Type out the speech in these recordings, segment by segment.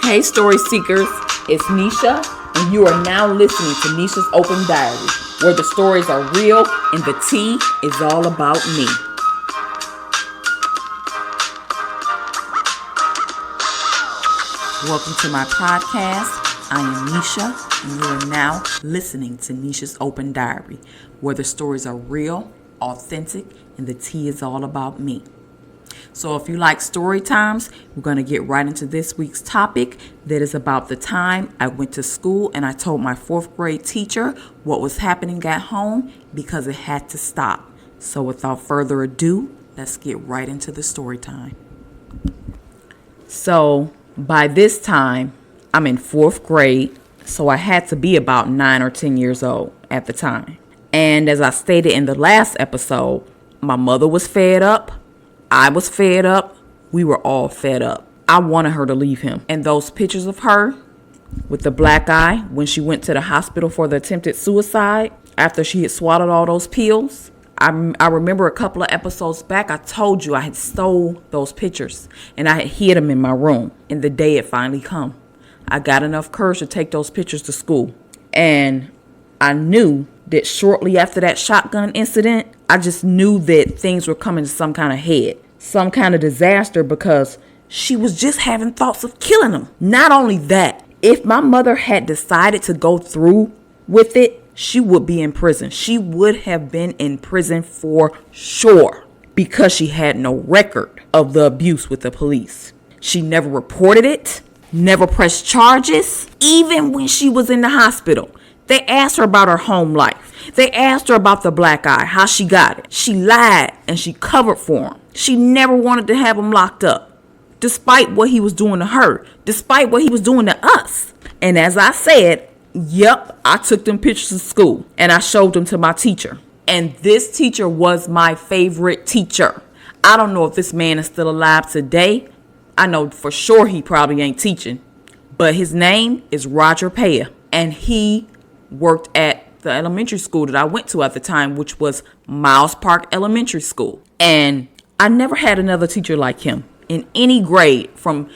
Hey, story seekers, it's Nisha, and you are now listening to Nisha's Open Diary, where the stories are real and the tea is all about me. Welcome to my podcast. I am Nisha, and you are now listening to Nisha's Open Diary, where the stories are real, authentic, and the tea is all about me. So if you like story times, we're going to get right into this week's topic that is about the time I went to school and I told my 4th grade teacher what was happening at home because it had to stop. So without further ado, let's get right into the story time. So by this time, I'm in 4th grade, so I had to be about 9 or 10 years old at the time. And as I stated in the last episode, my mother was fed up. I was fed up. We were all fed up. I wanted her to leave him. And those pictures of her with the black eye when she went to the hospital for the attempted suicide after she had swallowed all those pills. I remember a couple of episodes back, I told you I had stole those pictures and I had hid them in my room. And the day it finally come, I got enough courage to take those pictures to school. And I knew that shortly after that shotgun incident, I just knew that things were coming to some kind of head, some kind of disaster, because she was just having thoughts of killing him. Not only that, if my mother had decided to go through with it, she would be in prison. She would have been in prison for sure because she had no record of the abuse with the police. She never reported it, never pressed charges, even when she was in the hospital. They asked her about her home life. They asked her about the black eye, how she got it. She lied and she covered for him. She never wanted to have him locked up, despite what he was doing to her, despite what he was doing to us. And as I said, yep, I took them pictures to school and I showed them to my teacher. And this teacher was my favorite teacher. I don't know if this man is still alive today. I know for sure he probably ain't teaching. But his name is Roger Paya. And he worked at the elementary school that I went to at the time, which was Miles Park Elementary School. And I never had another teacher like him in any grade, from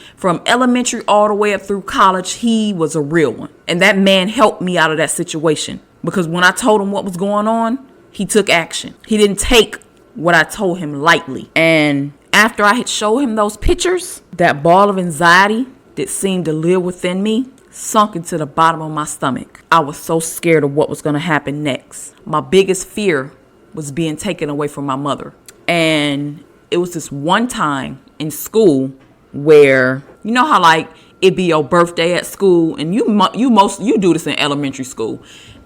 elementary all the way up through college. He was a real one. And that man helped me out of that situation, because when I told him what was going on, he took action. He didn't take what I told him lightly. And after I had showed him those pictures, that ball of anxiety that seemed to live within me sunk into the bottom of my stomach. I was so scared of what was going to happen next. My biggest fear was being taken away from my mother. And it was this one time in school where, you know how like it be your birthday at school, and you do this in elementary school,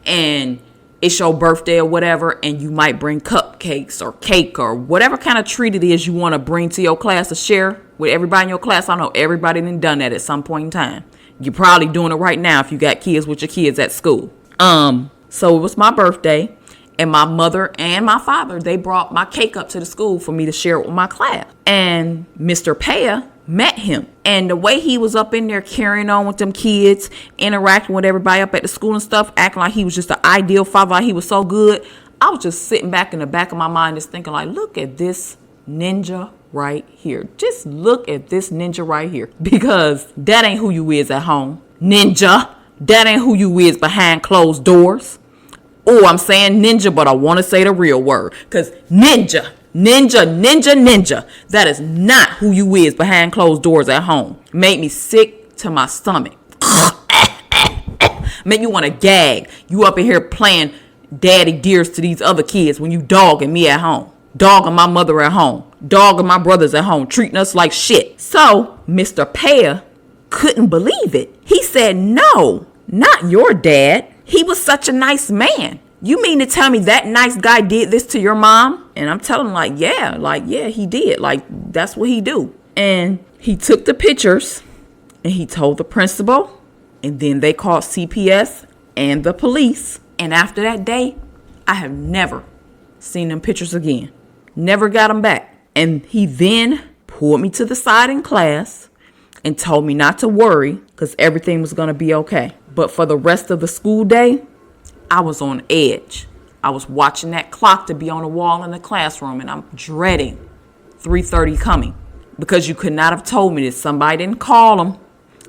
and it's your birthday or whatever, and you might bring cupcakes or cake or whatever kind of treat it is you want to bring to your class to share with everybody in your class. I know everybody done that at some point in time. You're probably doing it right now if you got kids with your kids at school. So it was my birthday, and my mother and my father, they brought my cake up to the school for me to share it with my class. And Mr. Paya met him. And the way he was up in there carrying on with them kids, interacting with everybody up at the school and stuff, acting like he was just an ideal father, like he was so good. I was just sitting back in the back of my mind just thinking like, look at this ninja right here. Just look at this ninja right here. Because that ain't who you is at home. Ninja. That ain't who you is behind closed doors. Oh, I'm saying ninja, but I want to say the real word. Because ninja. That is not who you is behind closed doors at home. Made me sick to my stomach. Made me want to gag. You up in here playing daddy dears to these other kids when you dogging me at home. Dogging my mother at home. Dogging my brothers at home. Treating us like shit. So, Mr. Paya couldn't believe it. He said, no, not your dad. He was such a nice man. You mean to tell me that nice guy did this to your mom? And I'm telling him yeah, he did. Like, that's what he do. And he took the pictures and he told the principal. And then they called CPS and the police. And after that day, I have never seen them pictures again. Never got them back. And he then pulled me to the side in class and told me not to worry because everything was going to be okay. But for the rest of the school day, I was on edge. I was watching that clock to be on the wall in the classroom, and I'm dreading 3:30 coming because you could not have told me that somebody didn't call them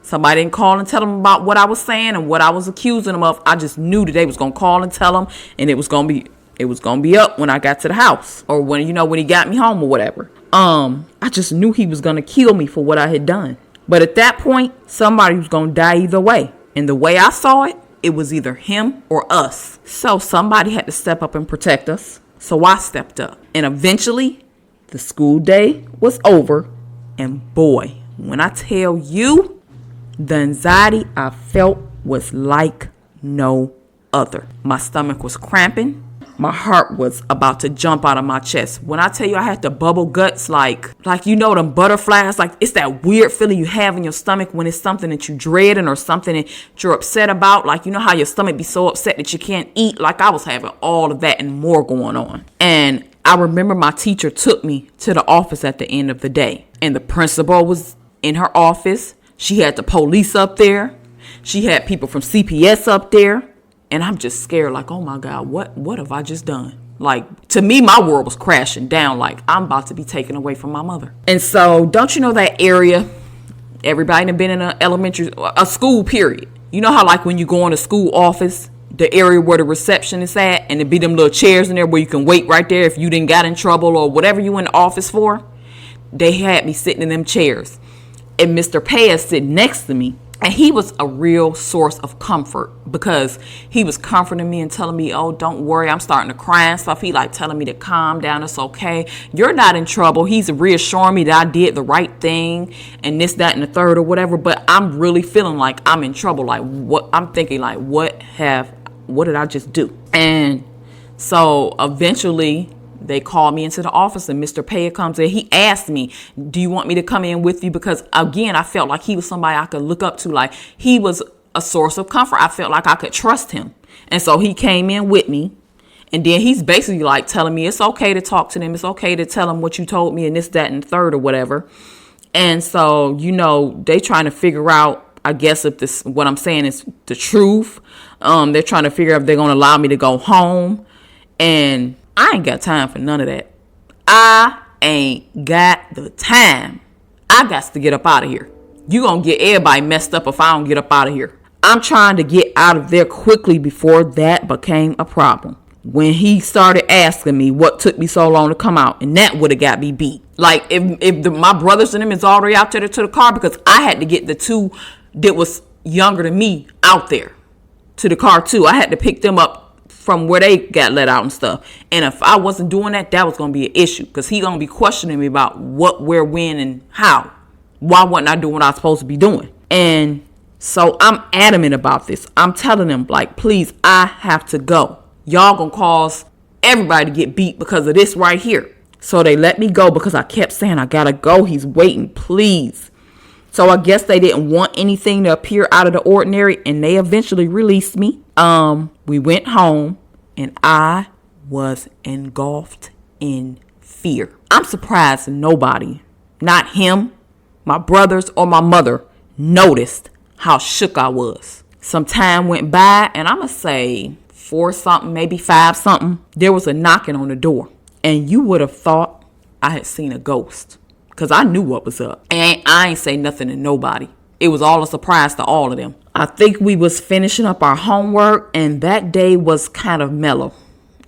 Somebody didn't call and tell them about what I was saying and what I was accusing them of. I just knew that they was going to call and tell them, and it was going to be up when I got to the house, or when he got me home or whatever. I just knew he was going to kill me for what I had done. But at that point, somebody was going to die either way. And the way I saw it, it was either him or us. So somebody had to step up and protect us. So I stepped up. And eventually, the school day was over. And boy, when I tell you, the anxiety I felt was like no other. My stomach was cramping. My heart was about to jump out of my chest. When I tell you I had to bubble guts, like them butterflies, like it's that weird feeling you have in your stomach when it's something that you dreading or something that you're upset about. Like, you know how your stomach be so upset that you can't eat? Like, I was having all of that and more going on. And I remember my teacher took me to the office at the end of the day. And the principal was in her office. She had the police up there. She had people from CPS up there. And I'm just scared, like, oh my God, what have I just done? Like, to me, my world was crashing down, like I'm about to be taken away from my mother. And so, don't you know that area? Everybody done been in a school period. You know how, like, when you go in a school office, the area where the reception is at, and there be them little chairs in there where you can wait right there if you didn't got in trouble or whatever you in the office for? They had me sitting in them chairs. And Mr. Payas sitting next to me. And he was a real source of comfort because he was comforting me and telling me, oh, don't worry, I'm starting to cry and stuff. He like telling me to calm down. It's okay. You're not in trouble. He's reassuring me that I did the right thing and this, that, and the third or whatever. But I'm really feeling like I'm in trouble. Like what I'm thinking, like, what did I just do? And so eventually they called me into the office and Mr. Paya comes in. He asked me, do you want me to come in with you? Because again, I felt like he was somebody I could look up to. Like he was a source of comfort. I felt like I could trust him. And so he came in with me. And then he's basically like telling me it's okay to talk to them. It's okay to tell them what you told me and this, that, and the third or whatever. And so, they trying to figure out, I guess, if what I'm saying is the truth. They're trying to figure out if they're going to allow me to go home. And I ain't got time for none of that. I ain't got the time. I got to get up out of here. You gonna get everybody messed up if I don't get up out of here. I'm trying to get out of there quickly before that became a problem. When he started asking me what took me so long to come out, and that would have got me beat. Like if my brothers and them is already out there to the car, because I had to get the two that was younger than me out there to the car too. I had to pick them up from where they got let out and stuff. And if I wasn't doing that, that was going to be an issue. Because he going to be questioning me about what, where, when, and how. Why wasn't I doing what I was supposed to be doing? And so I'm adamant about this. I'm telling them, like, please, I have to go. Y'all going to cause everybody to get beat because of this right here. So they let me go because I kept saying, I got to go. He's waiting, please. So I guess they didn't want anything to appear out of the ordinary, and they eventually released me. We went home, and I was engulfed in fear. I'm surprised nobody, not him, my brothers, or my mother, noticed how shook I was. Some time went by, and I'm going to say 4 something, maybe 5 something. There was a knocking on the door, and you would have thought I had seen a ghost. Because I knew what was up. And I ain't say nothing to nobody. It was all a surprise to all of them. I think we was finishing up our homework. And that day was kind of mellow.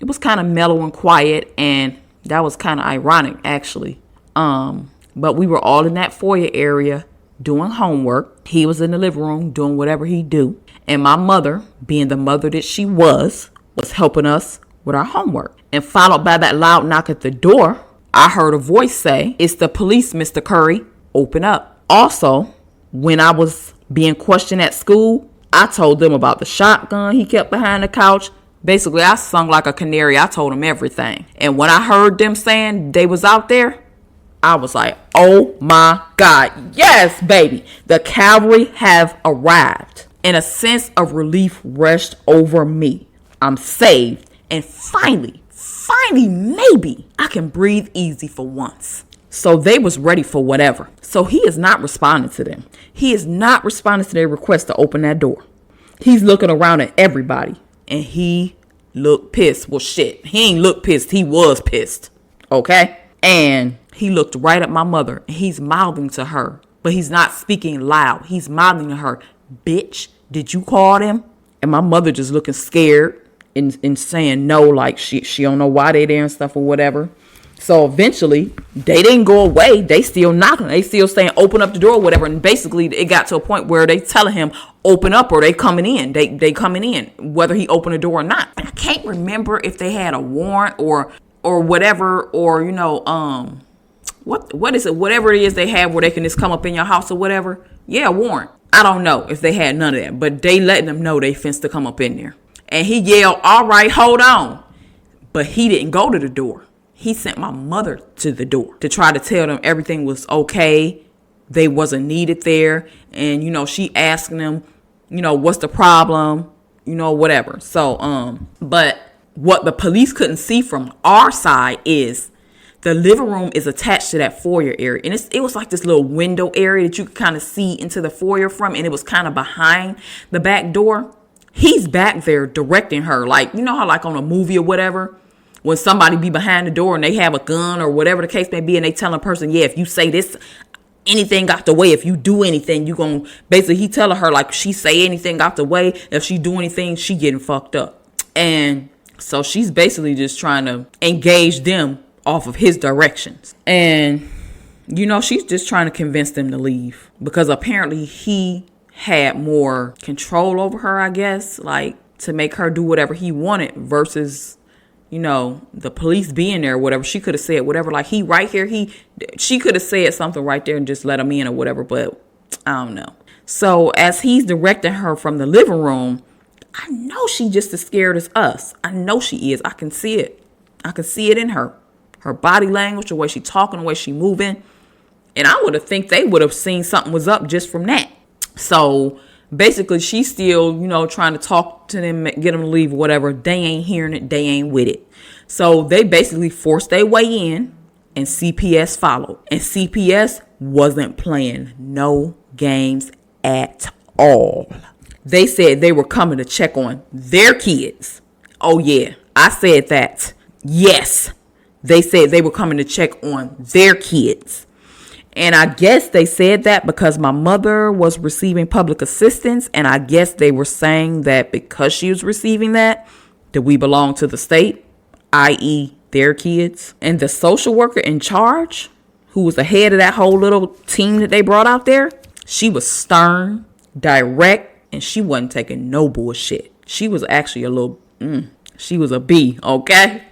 It was kind of mellow and quiet. And that was kind of ironic, actually. But we were all in that foyer area doing homework. He was in the living room doing whatever he do. And my mother, being the mother that she was helping us with our homework. And followed by that loud knock at the door, I heard a voice say, "It's the police, Mr. Curry. Open up." Also, when I was being questioned at school, I told them about the shotgun he kept behind the couch. Basically, I sung like a canary. I told them everything. And when I heard them saying they was out there, I was like, oh my God. Yes, baby. The cavalry have arrived. And a sense of relief rushed over me. I'm saved. And finally, maybe I can breathe easy for once. So they was ready for whatever. So he is not responding to them. He is not responding to their request to open that door. He's looking around at everybody. And he looked pissed. Well, shit. He ain't look pissed. He was pissed. Okay? And he looked right at my mother. And he's mouthing to her, but he's not speaking loud. He's mouthing to her, "Bitch, did you call them?" And my mother just looking scared and saying no, like she don't know why they there and stuff or whatever. So eventually, they didn't go away. They still knocking. They still saying, "Open up the door," or whatever. And basically, it got to a point where they telling him, "Open up," or they coming in. They coming in, whether he opened the door or not. And I can't remember if they had a warrant or whatever, or what is it? Whatever it is they have where they can just come up in your house or whatever. Yeah, warrant. I don't know if they had none of that, but they letting them know they finna to come up in there. And he yelled, "All right, hold on," but he didn't go to the door. He sent my mother to the door to try to tell them everything was okay. They wasn't needed there. And, she asking them, what's the problem? Whatever. So, but what the police couldn't see from our side is the living room is attached to that foyer area. And it was like this little window area that you could kind of see into the foyer from. And it was kind of behind the back door. He's back there directing her. Like, how like on a movie or whatever, when somebody be behind the door and they have a gun or whatever the case may be, and they tell a person, yeah, if you say this, anything got the way, if you do anything, you gonna, basically he telling her, like, she say anything got the way, if she do anything, she getting fucked up. And so she's basically just trying to engage them off of his directions. And, she's just trying to convince them to leave, because apparently he had more control over her, I guess, like to make her do whatever he wanted versus the police being there or whatever. She could have said whatever, like, he right here, she could have said something right there and just let him in or whatever, but I don't know. So as he's directing her from the living room, I know she just as scared as us. I know she is. I can see it. I can see it in her body language, the way she talking, the way she moving. And I would have think they would have seen something was up just from that. So basically, she's still, trying to talk to them, get them to leave or whatever. They ain't hearing it. They ain't with it. So they basically forced their way in, and CPS followed. And CPS wasn't playing no games at all. They said they were coming to check on their kids. Oh, yeah, I said that. Yes, they said they were coming to check on their kids. And I guess they said that because my mother was receiving public assistance. And I guess they were saying that because she was receiving that we belong to the state, i.e. their kids. And the social worker in charge, who was the head of that whole little team that they brought out there, she was stern, direct, and she wasn't taking no bullshit. She was actually a little, she was a B, okay?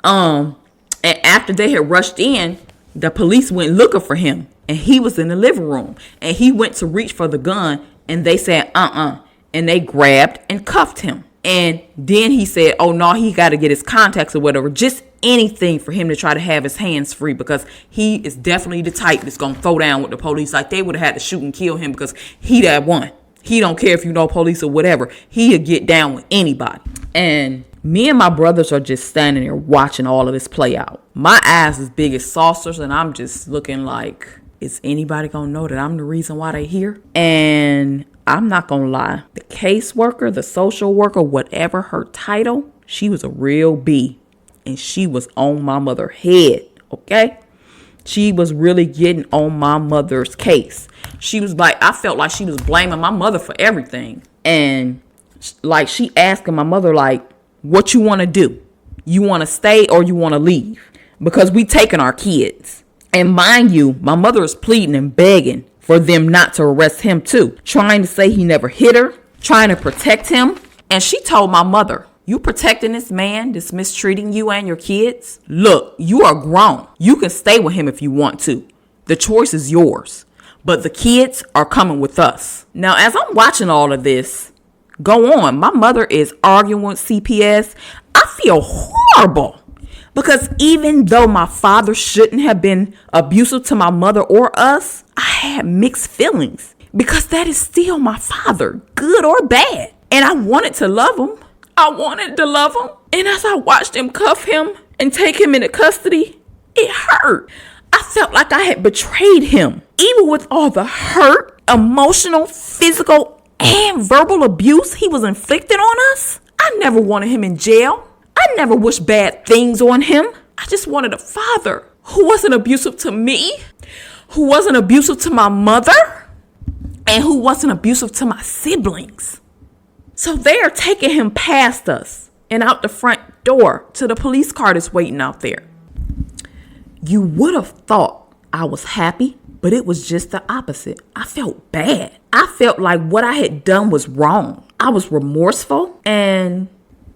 And after they had rushed in, the police went looking for him, and he was in the living room, and he went to reach for the gun, and they said, and they grabbed and cuffed him. And then he said, oh no, he got to get his contacts or whatever, just anything for him to try to have his hands free, because he is definitely the type that's going to throw down with the police. Like, they would have had to shoot and kill him because he that one. He don't care if you know police or whatever. He'll get down with anybody. And me and my brothers are just standing there watching all of this play out. My eyes is big as saucers, and I'm just looking like, is anybody gonna know that I'm the reason why they here? And I'm not gonna lie, the caseworker, the social worker, whatever her title, she was a real B, and she was on my mother's head, okay? She was really getting on my mother's case. She was like, I felt like she was blaming my mother for everything. And like, she asking my mother, like, what you want to do? You want to stay or you want to leave? Because we taking our kids. And mind you, my mother is pleading and begging for them not to arrest him too. Trying to say he never hit her. Trying to protect him. And she told my mother, you protecting this man that's mistreating you and your kids? Look, you are grown. You can stay with him if you want to. The choice is yours. But the kids are coming with us. Now, as I'm watching all of this go on, my mother is arguing with CPS. I feel horrible. Because even though my father shouldn't have been abusive to my mother or us, I had mixed feelings. Because that is still my father, good or bad. And I wanted to love him. I wanted to love him. And as I watched him cuff him and take him into custody, it hurt. I felt like I had betrayed him. Even with all the hurt, emotional, physical, and verbal abuse he was inflicting on us, I never wanted him in jail. I never wished bad things on him. I just wanted a father who wasn't abusive to me, who wasn't abusive to my mother and who wasn't abusive to my siblings. So they are taking him past us and out the front door to the police car that's waiting out there. You would have thought I was happy, but it was just the opposite. I felt bad. I felt like what I had done was wrong. I was remorseful. And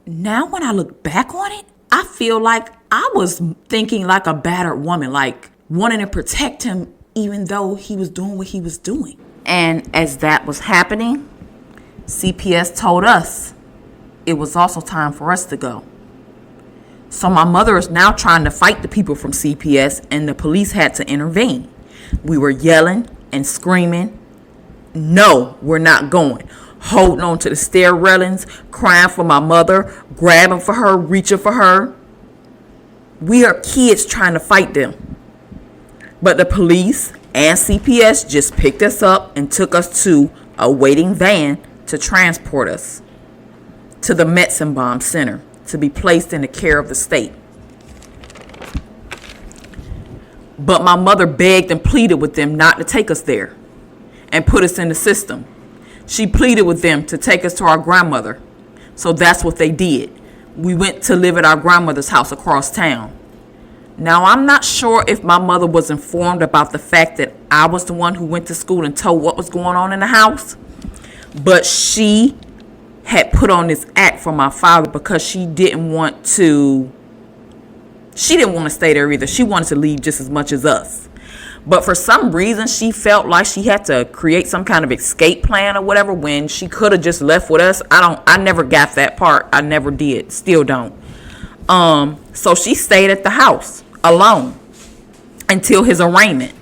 now when I look back on it, I feel like I was thinking like a battered woman, like wanting to protect him even though he was doing what he was doing. And as that was happening, CPS told us it was also time for us to go. So my mother is now trying to fight the people from CPS, and the police had to intervene. We were yelling and screaming, "No, we're not going." Holding on to the stair railings, crying for my mother, grabbing for her, reaching for her. We are kids trying to fight them. But the police and CPS just picked us up and took us to a waiting van to transport us to the Metzenbaum Center to be placed in the care of the state. But my mother begged and pleaded with them not to take us there and put us in the system. She pleaded with them to take us to our grandmother. So that's what they did. We went to live at our grandmother's house across town. Now, I'm not sure if my mother was informed about the fact that I was the one who went to school and told what was going on in the house. But she had put on this act for my father because she didn't want to stay there either. She wanted to leave just as much as us. But for some reason, she felt like she had to create some kind of escape plan or whatever when she could have just left with us. I never got that part. I never did. Still don't. So she stayed at the house alone until his arraignment.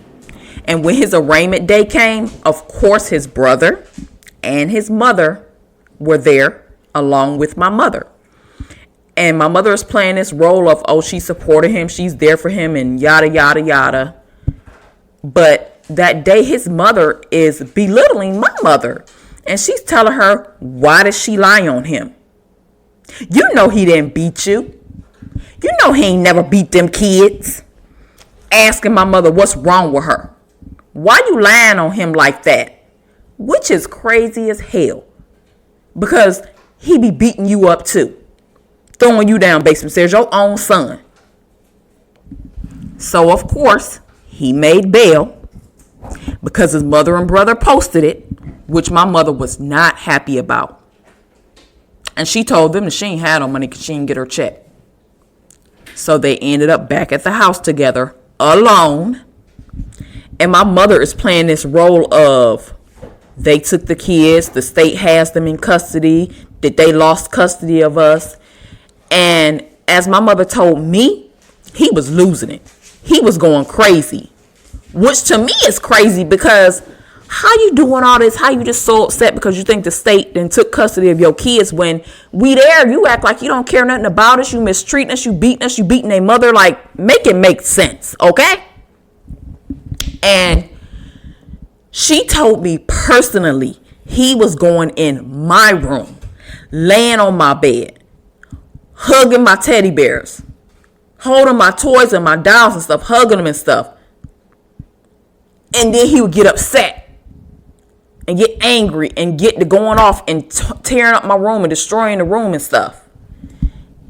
And when his arraignment day came, of course, his brother and his mother were there along with my mother. And my mother is playing this role of, oh, she supported him, she's there for him, and yada, yada, yada. But that day, his mother is belittling my mother. And she's telling her, why did she lie on him? You know he didn't beat you. You know he ain't never beat them kids. Asking my mother what's wrong with her. Why you lying on him like that? Which is crazy as hell. Because he be beating you up too. Throwing you down basement stairs, your own son. So, of course, he made bail because his mother and brother posted it, which my mother was not happy about. And she told them that she ain't had no money because she didn't get her check. So they ended up back at the house together, alone. And my mother is playing this role of, they took the kids, the state has them in custody, that they lost custody of us. And as my mother told me, he was losing it. He was going crazy. Which to me is crazy because how you doing all this? How you just so upset because you think the state then took custody of your kids when we there, you act like you don't care nothing about us. You mistreating us. You beating their mother. Like, make it make sense, okay? And she told me personally he was going in my room, laying on my bed, hugging my teddy bears, holding my toys and my dolls and stuff, hugging them and stuff. And then he would get upset and get angry and get to going off and tearing up my room and destroying the room and stuff.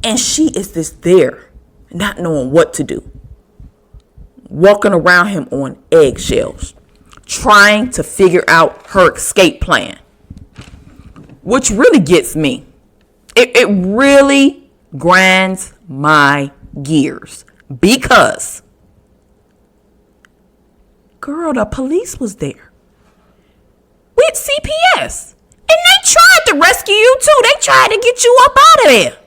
And she is just there, not knowing what to do. Walking around him on eggshells, trying to figure out her escape plan. Which really gets me. It really grinds my gears. Because, girl, the police was there. With CPS. And they tried to rescue you too. They tried to get you up out of there.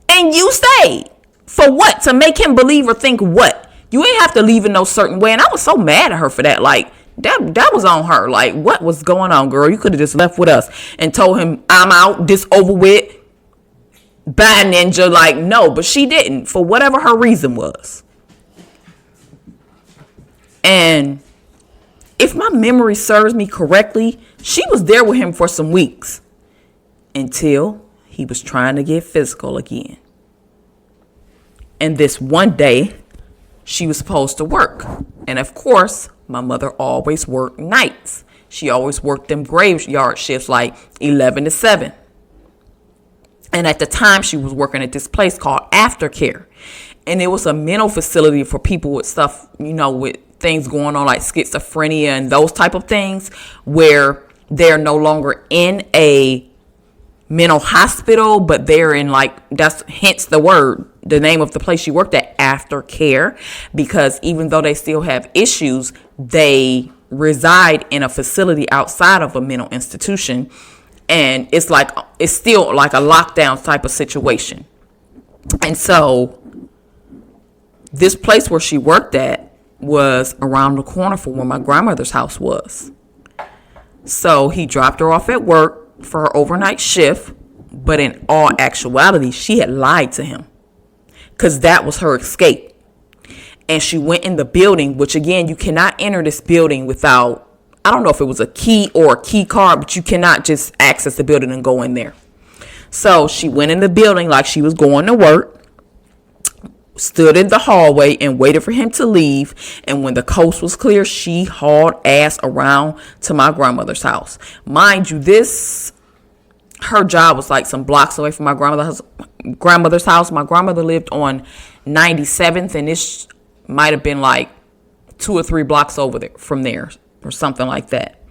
And you stayed. For what? To make him believe or think what? You ain't have to leave in no certain way. And I was so mad at her for that. Like, that was on her. Like, what was going on, girl? You could have just left with us and told him, I'm out, this over with. Bye, ninja. Like, no. But she didn't. For whatever her reason was. And if my memory serves me correctly, she was there with him for some weeks. Until he was trying to get physical again. And this one day, she was supposed to work. And of course, my mother always worked nights. She always worked them graveyard shifts like 11 to 7. And at the time, she was working at this place called Aftercare. And it was a mental facility for people with stuff, with things going on like schizophrenia and those type of things, where they're no longer in a mental hospital, but they're in that's hence the name of the place she worked at, Aftercare, because even though they still have issues, they reside in a facility outside of a mental institution. And it's still like a lockdown type of situation. And so this place where she worked at was around the corner from where my grandmother's house was. So he dropped her off at work for her overnight shift. But in all actuality, she had lied to him, because that was her escape. And she went in the building, which again, you cannot enter this building without, I don't know if it was a key or a key card, but you cannot just access the building and go in there. So she went in the building like she was going to work, stood in the hallway and waited for him to leave. And when the coast was clear, she hauled ass around to my grandmother's house. Mind you, her job was like some blocks away from my grandmother's house. My grandmother lived on 97th, and this might have been like 2 or 3 blocks over there from there, or something like that.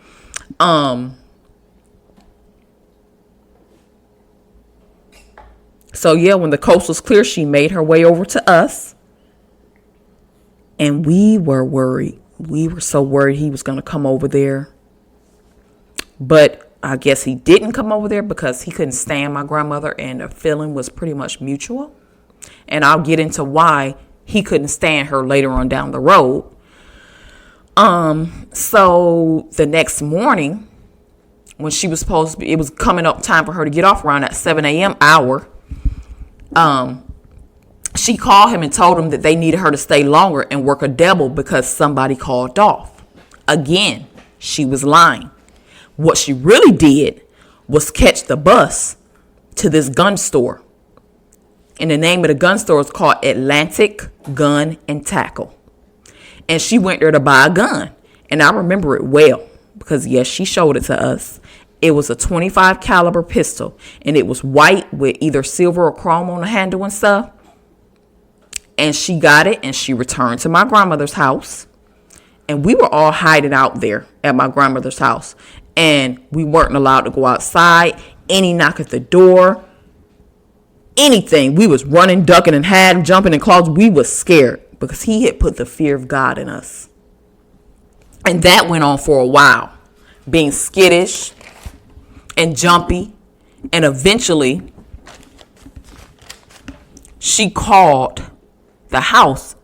So yeah, when the coast was clear, she made her way over to us, and we were worried. We were so worried he was going to come over there, but I guess he didn't come over there because he couldn't stand my grandmother, and the feeling was pretty much mutual. And I'll get into why he couldn't stand her later on down the road. So the next morning, when she was supposed to be, it was coming up time for her to get off around that 7 a.m. hour. She called him and told him that they needed her to stay longer and work a double because somebody called off. Again, she was lying. What she really did was catch the bus to this gun store. And the name of the gun store is called Atlantic Gun and Tackle. And she went there to buy a gun. And I remember it well because, yes, she showed it to us. It was a 25 caliber pistol, and it was white with either silver or chrome on the handle and stuff. And she got it, and she returned to my grandmother's house. And we were all hiding out there at my grandmother's house. And we weren't allowed to go outside. Any knock at the door, anything. We was running, ducking, and hiding, jumping in closets. We was scared because he had put the fear of God in us. And that went on for a while, being skittish and jumpy. And eventually, she called the house,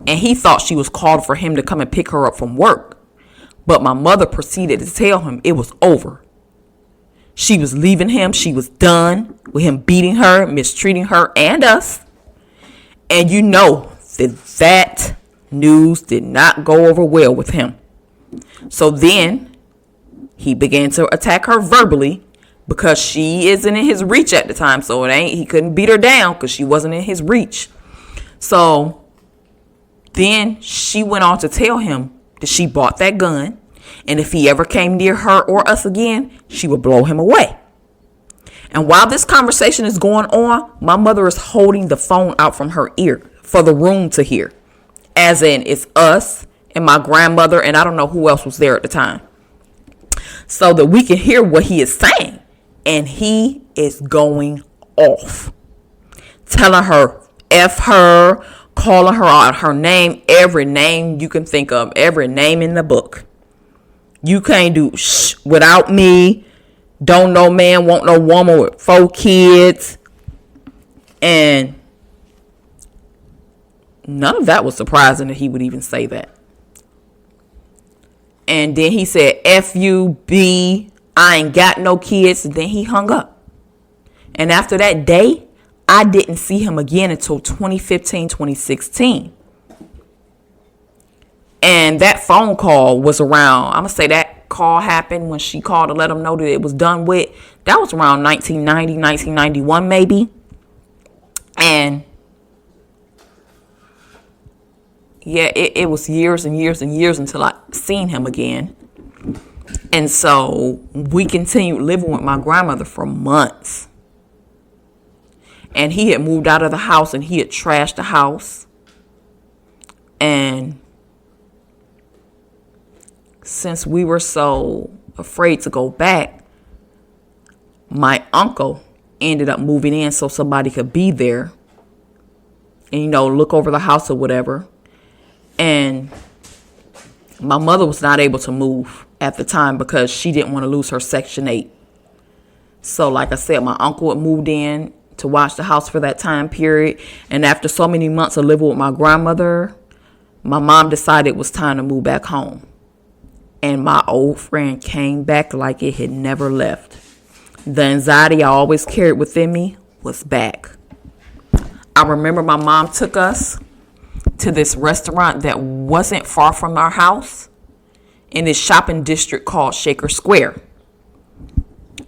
and he thought she was called for him to come and pick her up from work. But my mother proceeded to tell him it was over. She was leaving him. She was done with him beating her, mistreating her and us. And you know that news did not go over well with him. So then he began to attack her verbally because she isn't in his reach at the time. So he couldn't beat her down because she wasn't in his reach. So then she went on to tell him that she bought that gun, and if he ever came near her or us again, she would blow him away. And while this conversation is going on, my mother is holding the phone out from her ear for the room to hear. As in, it's us and my grandmother, and I don't know who else was there at the time, so that we can hear what he is saying. And he is going off, telling her F her, calling her out her name, every name you can think of, every name in the book. You can't do shh without me. Don't no man want no woman with 4 kids. And none of that was surprising that he would even say that. And then he said, F you, B, I ain't got no kids. And then he hung up. And after that day, I didn't see him again until 2015, 2016. And that phone call was around, I'm going to say that call happened when she called to let him know that it was done with. That was around 1990, 1991 maybe. And Yeah, it was years and years and years until I seen him again. And so we continued living with my grandmother for months. And he had moved out of the house and he had trashed the house. And since we were so afraid to go back, my uncle ended up moving in so somebody could be there and, look over the house or whatever. And my mother was not able to move at the time because she didn't want to lose her Section 8. So like I said, my uncle had moved in to watch the house for that time period. And after so many months of living with my grandmother, my mom decided it was time to move back home. And my old friend came back like it had never left. The anxiety I always carried within me was back. I remember my mom took us to this restaurant that wasn't far from our house in this shopping district called Shaker Square.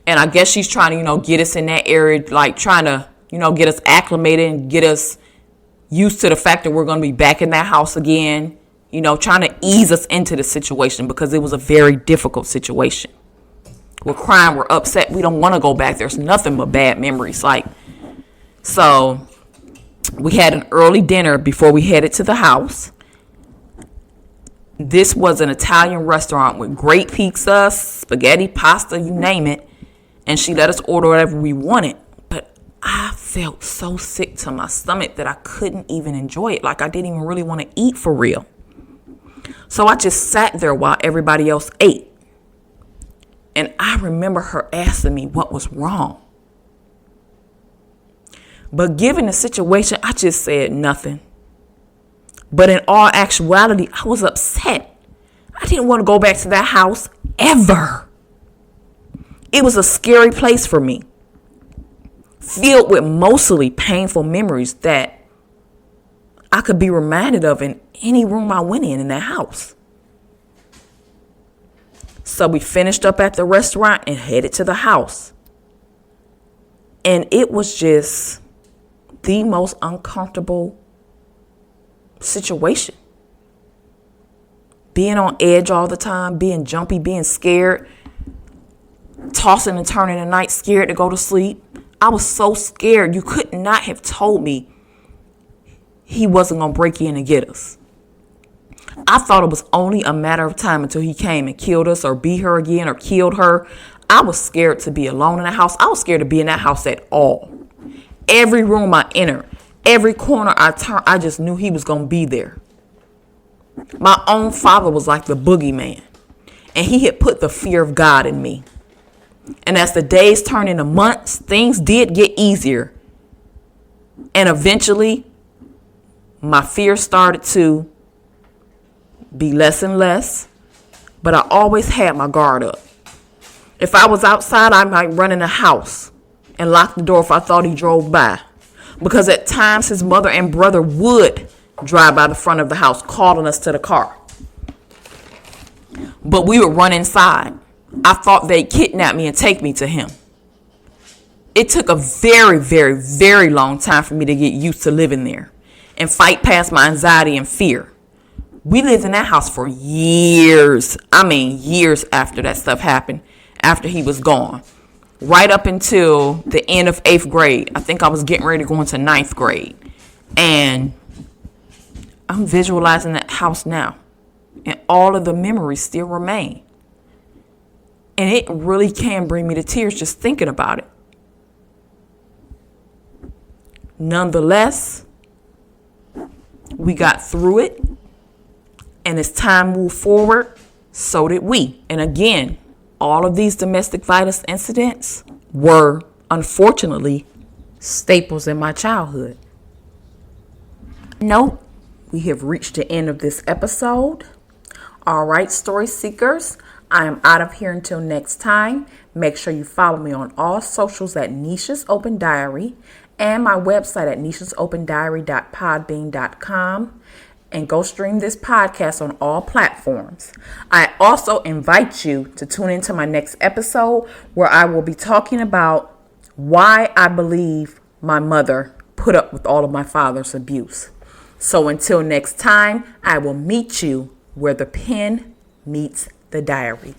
And I guess she's trying to, get us in that area, like trying to, get us acclimated and get us used to the fact that we're going to be back in that house again, trying to ease us into the situation because it was a very difficult situation. We're crying, we're upset, we don't want to go back. There's nothing but bad memories. So we had an early dinner before we headed to the house. This was an Italian restaurant with great pizza, spaghetti, pasta, you name it. And she let us order whatever we wanted. But I felt so sick to my stomach that I couldn't even enjoy it. Like I didn't even really want to eat for real. So I just sat there while everybody else ate. And I remember her asking me what was wrong. But given the situation, I just said nothing. But in all actuality, I was upset. I didn't want to go back to that house ever. It was a scary place for me, filled with mostly painful memories that I could be reminded of in any room I went in that house. So we finished up at the restaurant and headed to the house. And it was just the most uncomfortable situation. Being on edge all the time, being jumpy, being scared, tossing and turning at night, scared to go to sleep. I was so scared. You could not have told me he wasn't going to break in and get us. I thought it was only a matter of time until he came and killed us or beat her again or killed her. I was scared to be alone in the house. I was scared to be in that house at all. Every room I entered, every corner I turned, I just knew he was going to be there. My own father was like the boogeyman, and he had put the fear of God in me. And as the days turned into months, things did get easier. And eventually, my fear started to be less and less, but I always had my guard up. If I was outside, I might run in the house and lock the door if I thought he drove by. Because at times his mother and brother would drive by the front of the house, calling us to the car. But we would run inside. I thought they'd kidnap me and take me to him. It took a very, very, very long time for me to get used to living there and fight past my anxiety and fear. We lived in that house for years. I mean, years after that stuff happened, after he was gone. Right up until the end of 8th grade. I think I was getting ready to go into 9th grade. And I'm visualizing that house now. And all of the memories still remain. And it really can bring me to tears just thinking about it. Nonetheless, we got through it. And as time moved forward, so did we. And again, all of these domestic violence incidents were, unfortunately, staples in my childhood. Nope, we have reached the end of this episode. All right, story seekers, I am out of here until next time. Make sure you follow me on all socials at Nisha's Open Diary and my website at nishasopendiary.podbean.com. And go stream this podcast on all platforms. I also invite you to tune into my next episode where I will be talking about why I believe my mother put up with all of my father's abuse. So until next time, I will meet you where the pen meets the diary.